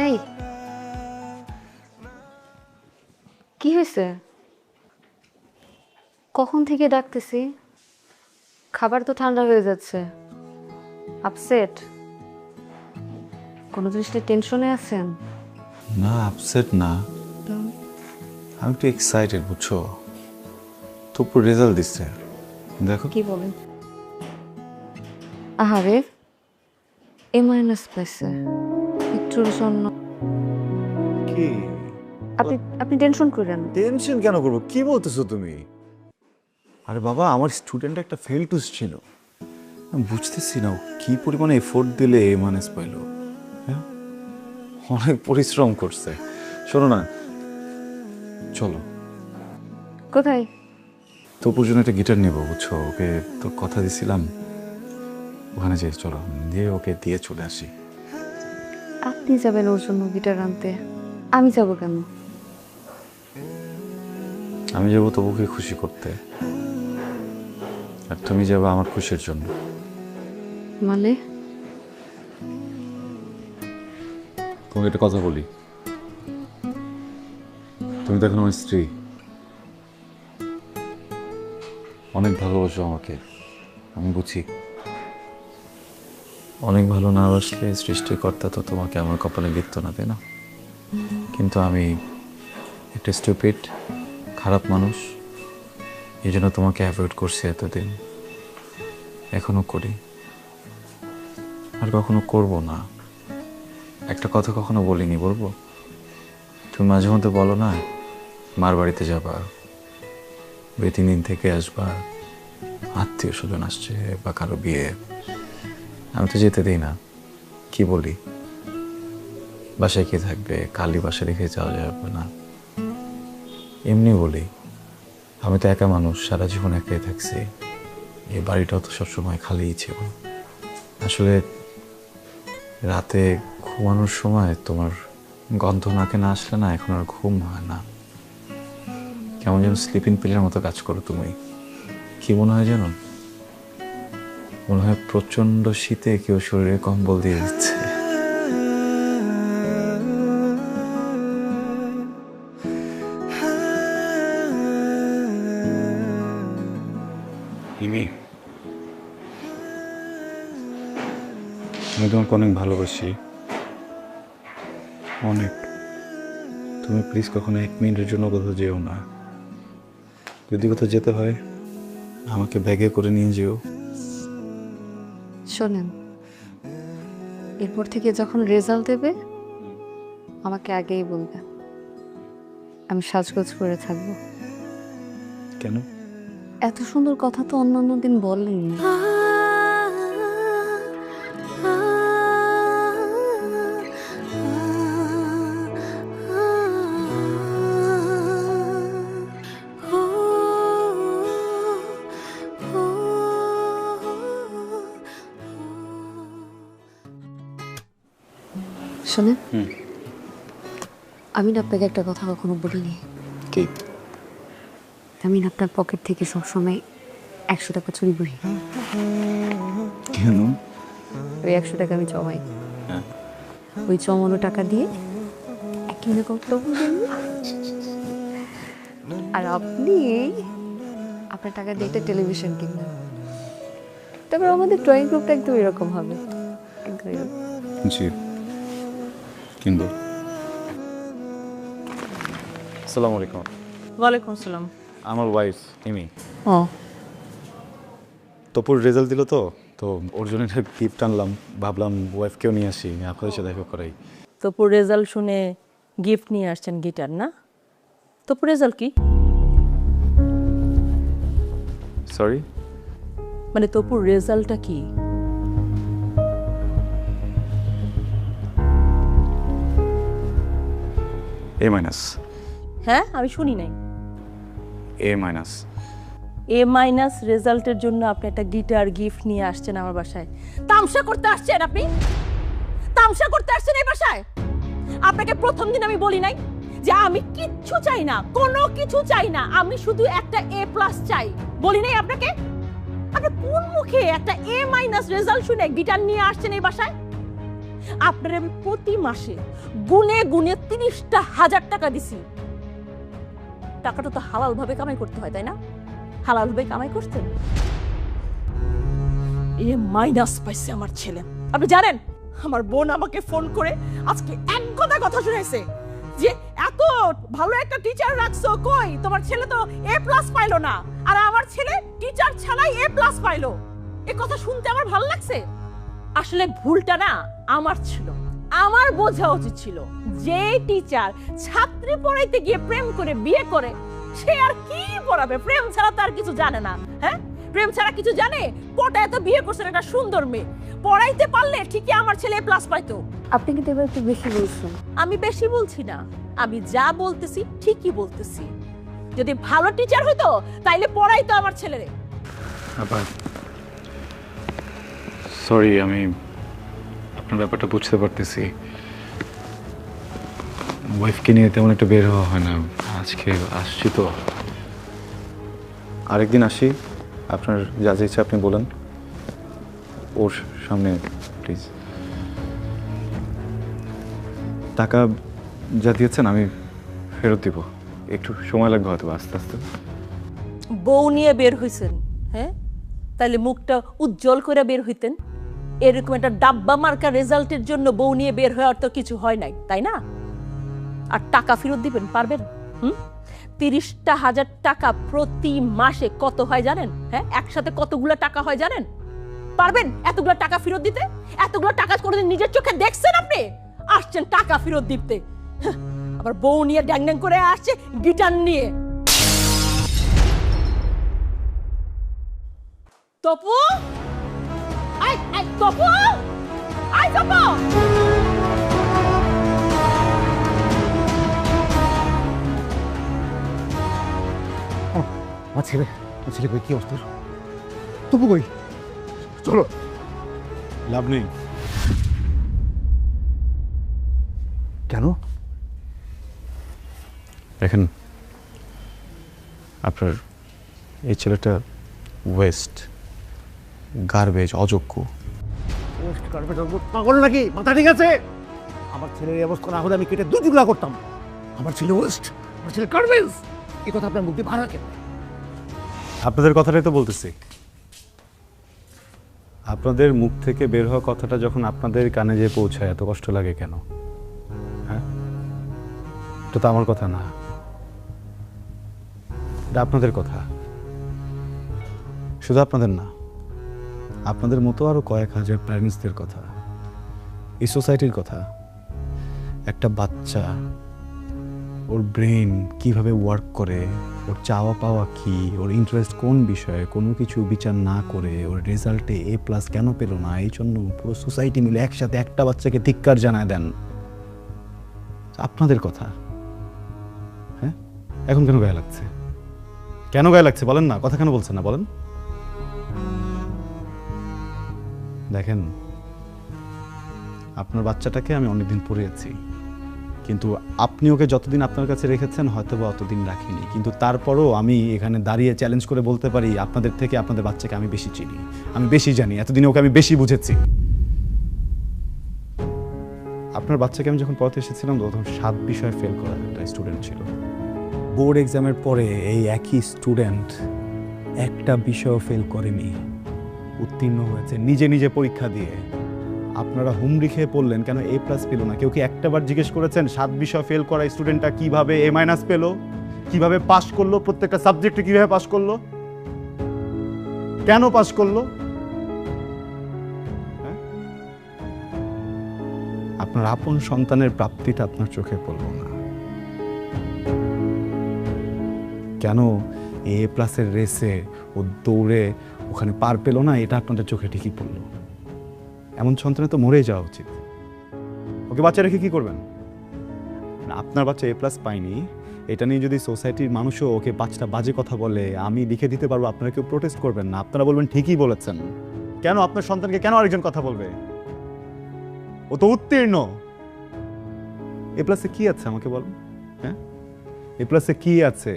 Speaker 2: এই কি হয়েছে? কখন থেকে ডাকতেছি, খাবার তো ঠান্ডা হয়ে যাচ্ছে। আপসেট? কোনো জিনিসটা টেনশনে আছেন?
Speaker 3: না, আপসেট না, আমি একটু এক্সাইটেড, বুঝছো? তবু রেজাল্ট দিচ্ছে, দেখো।
Speaker 2: কি বলেন? আহারে, এ মাইনাস পাইছে একটুর জন্য।
Speaker 3: কি
Speaker 2: আপনি আপনি টেনশন করেন?
Speaker 3: টেনশন কেন করবো? কি বলতেছো তুমি? আরে বাবা, আমার স্টুডেন্ট একটা ফেল টুস ছিল, আমি বুঝতেছি না ও কি পরিমাণে এফোর্ট দিলে এ মাইনাস পাইলো। হ্যাঁ, অনেক পরিশ্রম করছে। শোনো না, চলো।
Speaker 2: কোথায়?
Speaker 3: তপুর জন্য একটা গিটার নেবো, বুঝছো? ওকে তো কথা দিছিলাম, ওখানে যাই, চলো দিয়ে ওকে দিয়ে চলে আসি।
Speaker 2: আপনি যাবেন ওর জন্য গিটার আনতে? আমি যাব কেন?
Speaker 3: আমি যাবো তবুকে খুশি করতে, আর তুমি যাবে আমার খুশির জন্য।
Speaker 2: মানে?
Speaker 3: তোমাকে একটা কথা বলি, তুমি তো এখন আমার স্ত্রী, অনেক ভালোবাসো আমাকে, আমি বুঝি। অনেক ভালো না বাসলে সৃষ্টিকর্তা তো তোমাকে আমার কপালে লিখত না, তাই না? কিন্তু আমি একটা স্টুপিড, খারাপ মানুষ, এই জন্য তোমাকে অ্যাভয়েড করছি এতদিন, এখনো করি, আর কখনো করব না। একটা কথা কখনো বলিনি, বলবো? তুমি মাঝে মধ্যে বলো না মার বাড়িতে যাবা, 2-3 দিন থেকে আসবা, আত্মীয় স্বজন আসছে বা কারো বিয়ে, আমি তো যেতে দিই না। কি বলি? বাসায় কে থাকবে, খালি বাসা রেখে যাওয়া যাবে না, এমনি বলি। আমি তো একা মানুষ, সারা জীবন একাই থাকছি, এই বাড়িটাও তো সবসময় খালিই ছিল। আসলে রাতে ঘুমানোর সময় তোমার গন্ধ নাকে না আসলে না, এখন আর ঘুম হয় না, কেমন যেন স্লিপিং পিলের মতো কাজ করো তুমি। কি মনে হয় যেন? মনে হয় প্রচন্ড শীতে কেউ শরীরে কম্বল দিয়ে দিচ্ছে। আমি তোমাকে অনেক ভালোবাসি, অনেক। তুমি প্লিজ কখনো 1 মিনিটের জন্য কোথাও যেও না। যদি কোথাও যেতে হয় আমাকে ব্যাগে করে নিয়ে যেও।
Speaker 2: শোনেন, এরপর থেকে যখন রেজাল্ট দেবে আমাকে আগেই বলবে, আমি সাজগোজ করে থাকবো।
Speaker 3: কেন?
Speaker 2: এত সুন্দর কথা তো অন্যান্য দিন বলেননি। শোনেন, আমি না আপনাকে একটা কথা কখনো বলিনি।
Speaker 3: কি?
Speaker 2: আমি না আপনার পকেট থেকে সবসময় 100 টাকা চুরি করি।
Speaker 3: কেন?
Speaker 2: ওই 100 টাকা আমি জমাই, ওই জমানো টাকা দিয়ে কিনে করতে। আর আপনি আপনার টাকা দিয়ে একটা টেলিভিশন কিনবেন, তারপর আমাদের ড্রয়িং রুমটা একদম এরকম হবে।
Speaker 3: জি কিনবো। আসসালামু আলাইকুম।
Speaker 9: ওয়ালাইকুম আসসালাম।
Speaker 3: আমার ওয়াইফ ইমি।
Speaker 9: ও,
Speaker 3: তপুর রেজাল্ট দিল তো, তো ওর জন্য একটা গিফট আনলাম, ভাবলাম ওয়াইফকেও নিয়ে আসি, আপনাদের সাথে দেখা করাই।
Speaker 9: তপুর রেজাল্ট শুনে গিফট নিয়ে আসছেন গিটার না? তপুর রেজাল্ট কি?
Speaker 3: সরি?
Speaker 9: মানে তপুর রেজাল্টটা কি?
Speaker 3: এ মাইনাস।
Speaker 9: হ্যাঁ, আমি শুনি নাই।
Speaker 3: এ মাইনাস।
Speaker 9: এ মাইনাস রেজাল্টের জন্য আপনি একটা গিটার গিফট নিয়ে আসছেন আমার বাসায়? তামসা করতে আসছেন আপনি? তামসা করতে আসছেন এই বাসায়? আপনাকে প্রথম দিন আমি বলি নাই যে আমি কিচ্ছু চাই না, কোনো কিছু চাই না, আমি শুধু একটা এ প্লাস চাই? বলি নাই আপনাকে? আপনি কোন মুখে একটা এ মাইনাস রেজাল্ট শুনে গিটার নিয়ে আসছেন এই বাসায়? আপনার আমি প্রতি মাসে গুনে গুনে 30,000 টাকা দিছি। টাকাটা তো হালাল ভাবে কামাই করতে হয়, তাই না? হালাল ভাবে কামাই করতেন? এ মাইনাস পাইছে আমার ছেলে। আপনি জানেন, আমার বোন আমাকে ফোন করে আজকে এক কথা শুনাইছে যে এত ভালো একটা টিচার রাখছো, কই তোমার ছেলে তো এ প্লাস পাইলো না, আর আমার ছেলে টিচার ছাড়াই এ প্লাস পাইলো। এই কথা শুনতে আমার ভালো লাগছে। আসলে ভুলটা না আমার ছিল, আমার বোঝা উচিত ছিল যে টিচার ছাত্রী পড়াইতে গিয়ে প্রেম করে বিয়ে করে, সে আর কি পড়াবে? প্রেম ছাড়া তার কিছু জানে না। হ্যাঁ, প্রেম ছাড়া কিছু জানে? পটায় তো বিয়ে করছেন একটা সুন্দর মেয়ে, পড়াইতে পারলে ঠিকই আমার ছেলে প্লাস পাইতো।
Speaker 2: আপনি কিন্তু এবার একটু বেশি বলছেন।
Speaker 9: আমি বেশি বলছি না, আমি যা বলতেছি ঠিকই বলতেছি। যদি ভালো টিচার হইতো তাইলে পড়াইতো আমার ছেলেরে।
Speaker 3: আবার সরি, আমি আপনার ব্যাপারটা বুঝতে পারতেছি। ওয়াইফকে নিয়ে তেমন একটা বের হওয়া হয় না, আজকে আসছি তো। আরেকদিন আসি, আপনার যা যা ইচ্ছা আপনি বলেন, ওর সামনে প্লিজ। টাকা যা দিয়েছেন আমি ফেরত দিব, একটু সময় লাগবে হয়তো, আস্তে আস্তে।
Speaker 9: বউ নিয়ে বের হইছেন, হ্যাঁ? তাইলে মুখটা উজ্জ্বল করে বের হইতেন। এরকম একটা ডাব্বা মার্কা রেজাল্টের জন্য বউ নিয়ে বের হওয়ার তো কিছু হয় নাই, তাই না? আর টাকা ফেরত দিবেন পারবেন? 30,000 টাকা প্রতি মাসে কত হয় জানেন? হ্যাঁ, একসাথে কতগুলো টাকা হয় জানেন? পারবেন এতগুলো টাকা ফেরত দিতে? এতগুলো টাকা কোনোদিন নিজের চোখে দেখছেন আপনি? আসছেন টাকা ফেরত দিতে, আবার বউ নিয়ে ড্যাং ড্যাং করে আসছে গিটার নিয়ে। তপু, আই আই তপু, আই তপু।
Speaker 5: আমার ছেলে কই? কি অবস্থা? তপু কই? চলো।
Speaker 3: লাভ নেই।
Speaker 5: কেন?
Speaker 3: দেখেন, আপনার এই ছেলেটা ওয়েস্ট, গার্বেজ, অযোগ্য।
Speaker 5: পাগল নাকি? মাথা ঠিক আছে? আমার ছেলের এই অবস্থা না হলে আমি কেটে 2 টুকরা করতাম। আমার ছেলে ওয়েস্ট, আমার ছেলে গার্বেজ, এই কথা আপনার মুখ দিয়ে ভাড়া কেন?
Speaker 3: আপনাদের কথাটাই তো বলতেছি। আপনাদের মুখ থেকে বের হওয়া কথাটা যখন আপনাদের কানে যেয়ে পৌঁছায় এত কষ্ট লাগে কেন? হ্যাঁ, এটা তো আমার কথা না, এটা আপনাদের কথা। শুধু আপনাদের না, আপনাদের মতো আরো কয়েক হাজার প্যারেন্টসদের কথা, এই সোসাইটির কথা। একটা বাচ্চা, ওর ব্রেন কিভাবে ওয়ার্ক করে, ওর চাওয়া পাওয়া কি, ওর ইন্টারেস্ট কোন বিষয়ে, কোনো কিছু বিচার না করে ওর রেজাল্টে এ প্লাস কেন পেল না, এই জন্য পুরো সোসাইটি মিলে একসাথে একটা বাচ্চাকে ধিক্কার জানায় দেন। আপনাদের কথা। হ্যাঁ, এখন কেন গায়ে লাগছে? কেন গায়ে লাগছে বলেন না? কথা কেন বলছেন না বলেন? দেখেন, আপনার বাচ্চাটাকে আমি অনেকদিন পড়িয়েছি, কিন্তু আপনি ওকে যতদিন আপনার কাছে রেখেছেন হয়তো বা অতদিন রাখিনি, কিন্তু তারপরও আমি এখানে দাঁড়িয়ে চ্যালেঞ্জ করে বলতে পারি আপনাদের থেকে আপনাদের বাচ্চাকে আমি বেশি চিনি, আমি বেশি জানি, এতদিনে ওকে আমি বেশি বুঝেছি। আপনার বাচ্চাকে আমি যখন পড়াতে এসেছিলাম তখন 7 বিষয়ে ফেল করা একটা স্টুডেন্ট ছিল। বোর্ড এক্সামের পরে এই একই স্টুডেন্ট একটা বিষয়ও ফেল করেনি, উত্তীর্ণ হয়েছে নিজে নিজে পরীক্ষা দিয়ে। আপনারা হুমড়ি খেয়ে পড়লেন কেন A+ পেল না? কেউ কি একটাবার জিজ্ঞেস করেছেন 7 বিষয় ফেল করা স্টুডেন্টটা কিভাবে A- পেল, কিভাবে পাস করলো, প্রত্যেকটা সাবজেক্টে কিভাবে পাস করলো, কেন পাস করলো? হ্যাঁ? আপনার আপন সন্তানের প্রাপ্তিটা আপনার চোখে পড়ল না কেন? A+ রেসে ও দৌড়ে ওখানে পার পেল না, এটা আপনাদের চোখে ঠিকই পড়লো। এমন সন্তানে তো মরেই যাওয়া উচিত। ওকে বাচ্চা রেখে কি করবেন? আপনার বাচ্চা A+ পায়নি এটা নিয়ে যদি সোসাইটির মানুষও ওকে 5টা বাজে কথা বলে, আমি লিখে দিতে পারবো, আপনারা কেউ প্রোটেস্ট করবেন না, আপনারা বলবেন ঠিকই বলেছেন। কেন আপনার সন্তানকে কেন আরেকজন কথা বলবে? ও তো উত্তীর্ণ। A+ কি আছে আমাকে বলুন? হ্যাঁ, A+ কি আছে?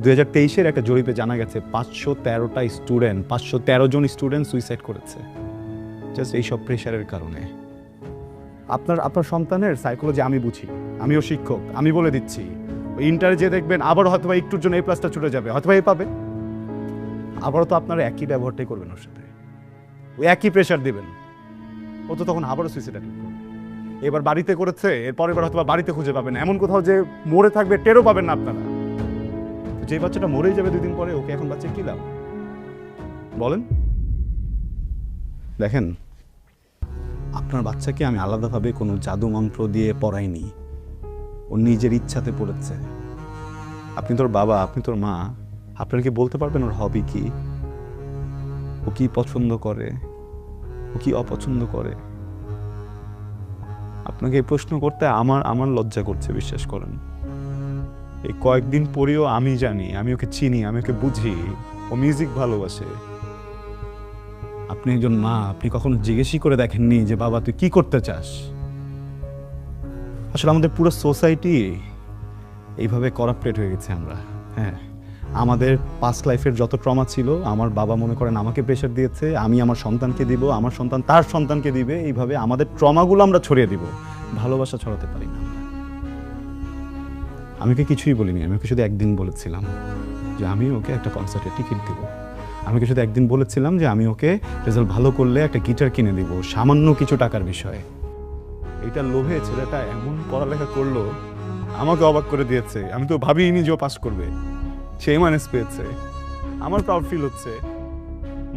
Speaker 3: 2023-এর একটা জরিপে জানা গেছে 513 জন স্টুডেন্ট সুইসাইড করেছে জাস্ট এইসব প্রেশারের কারণে। আপনার সন্তানের সাইকোলজি আমি বুঝি, আমিও শিক্ষক, আমি বলে দিচ্ছি ওই ইন্টারে যে দেখবেন আবার হয়তো বা একটুর জন্য A+টা ছুটে যাবে, হয়তো বা A পাবে, আবারও তো আপনারা একই ব্যবহারটাই করবেন ওর সাথে, ওই একই প্রেশার দিবেন, ও তো তখন আবারও সুইসাইড করবে। এবার বাড়িতে করেছে, এরপর এবার হয়তো বা বাড়িতে খুঁজে পাবেন, এমন কোথাও যে মরে থাকবে টেরও পাবেন না আপনারা। যে বাচ্চাটা মরেই যাবে 2 দিন পরে, ওকে এখন বাচ্চা কি লাভ বলেন? দেখেন, আপনার বাচ্চাকে আমি আলাদাভাবে কোনো জাদু মন্ত্র দিয়ে পড়াইনি, ও নিজের ইচ্ছাতে পড়েছে। আপনি তোর বাবা, আপনি তোর মা, আপনারা কি বলতে পারবেন ওর হবি কি, ও কি পছন্দ করে, ও কি অপছন্দ করে? আপনাকে এই প্রশ্ন করতে আমার লজ্জা করছে, বিশ্বাস করেন। এই কয়েকদিন পরেও আমি জানি, আমি ওকে চিনি, আমি ওকে বুঝি, ও মিউজিক ভালোবাসে। আপনি একজন মা, আপনি কখনো জিজ্ঞেসই করে দেখেননি যে বাবা তুই কি করতে চাস? আসলে আমাদের পুরো সোসাইটি এইভাবে করাপ্টেড হয়ে গেছে আমরা। হ্যাঁ, আমাদের পাস্ট লাইফের যত ট্রমা ছিল, আমার বাবা মনে করেন আমাকে প্রেশার দিয়েছে, আমি আমার সন্তানকে দিব, আমার সন্তান তার সন্তানকে দিবে, এইভাবে আমাদের ট্রমাগুলো আমরা ছড়িয়ে দিব, ভালোবাসা ছড়াতে পারি না। আমি ওকে কিছুই বলিনি, আমি ওকে শুধু একদিন বলেছিলাম যে আমি ওকে একটা কনসার্টের টিকিট দিব, আমি ওকে শুধু একদিন বলেছিলাম যে আমি ওকে রেজাল্ট ভালো করলে একটা গিটার কিনে দিব, সামান্য কিছু টাকার বিষয়ে। এইটার লোভে ছেলেটা এমন পড়ালেখা করলো, আমাকে অবাক করে দিয়েছে। আমি তো ভাবিনি যে ও পাস করবে, সে A- পেয়েছে। আমার প্রাউড ফিল হচ্ছে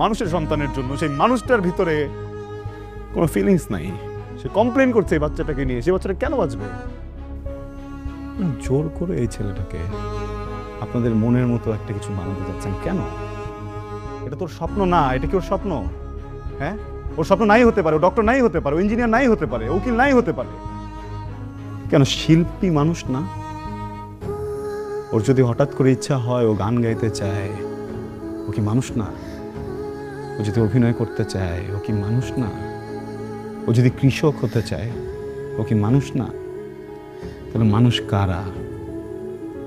Speaker 3: মানুষের সন্তানের জন্য। সেই মানুষটার ভিতরে কোনো ফিলিংস নাই, সে কমপ্লেন করছে এই বাচ্চাটাকে নিয়ে। সে বাচ্চাটা কেন বাঁচবে? জোর করে এই ছেলেটাকে আপনাদের মনের মতো একটা কিছু বানাতে যাচ্ছেন কেন? এটা তোর স্বপ্ন না, এটা কি ওর স্বপ্ন? হ্যাঁ, ওর স্বপ্ন নাই হতে পারে, ও ডক্টর নাই হতে পারে, ও ইঞ্জিনিয়ার নাই হতে পারে, উকিল নাই হতে পারে, কেন শিল্পী মানুষ না? ওর যদি হঠাৎ করে ইচ্ছা হয় ও গান গাইতে চায়, ও কি মানুষ না? ও যদি অভিনয় করতে চায়, ও কি মানুষ না? ও যদি কৃষক হতে চায়, ও কি মানুষ না? তাহলে মানুষ কারা?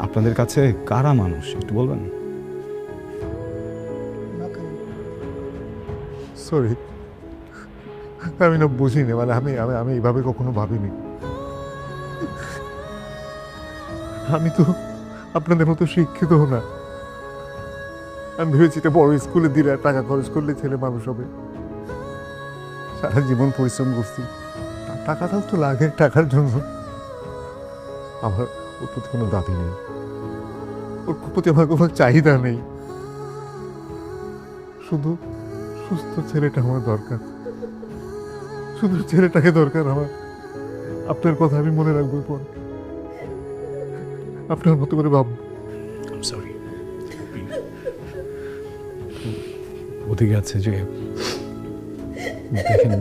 Speaker 3: আপনাদের কাছে কারা মানুষ একটু বলবেন?
Speaker 11: সরি, আমি না বুঝিনি, মানে আমি আমি এইভাবে কখনো ভাবিনি। আমি তো আপনাদের মতো শিক্ষিত না। আমি ভেবেছি এটা বড় স্কুলে দিলে টাকা খরচ করলে ছেলে মানুষ হবে। সারা জীবন পরিশ্রম করছি, টাকাটাও তো লাগে, টাকার জন্য। আমার ওর প্রতি কোনো দাবি নেই, ওর প্রতি আমার কোনো চাহিদা নেই, শুধু সুস্থ ছেলেটা আমার দরকার, শুধু ছেলেটাকে দরকার আমার। আপনার কথা আমি মনে রাখবো, পর আপনার মতো করে ভাববো।
Speaker 3: সরি, ওদিকে আছে যে দেখেন,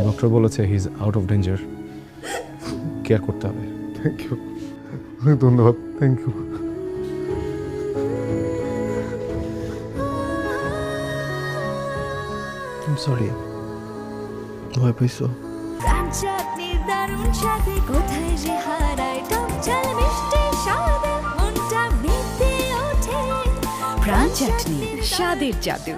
Speaker 3: ডক্টর বলেছে he is out of danger, care করতে হবে।
Speaker 11: থ্যাংক ইউ, অনেক ধন্যবাদ, থ্যাংক ইউ।
Speaker 1: সরি, ভয় পাইছো? দারুণ স্বাদে কোথায় যে হারায় টক ঝাল মিষ্টি স্বাদে মনটা মেতে ওঠে প্রাণ চাটনি স্বাদের জাদু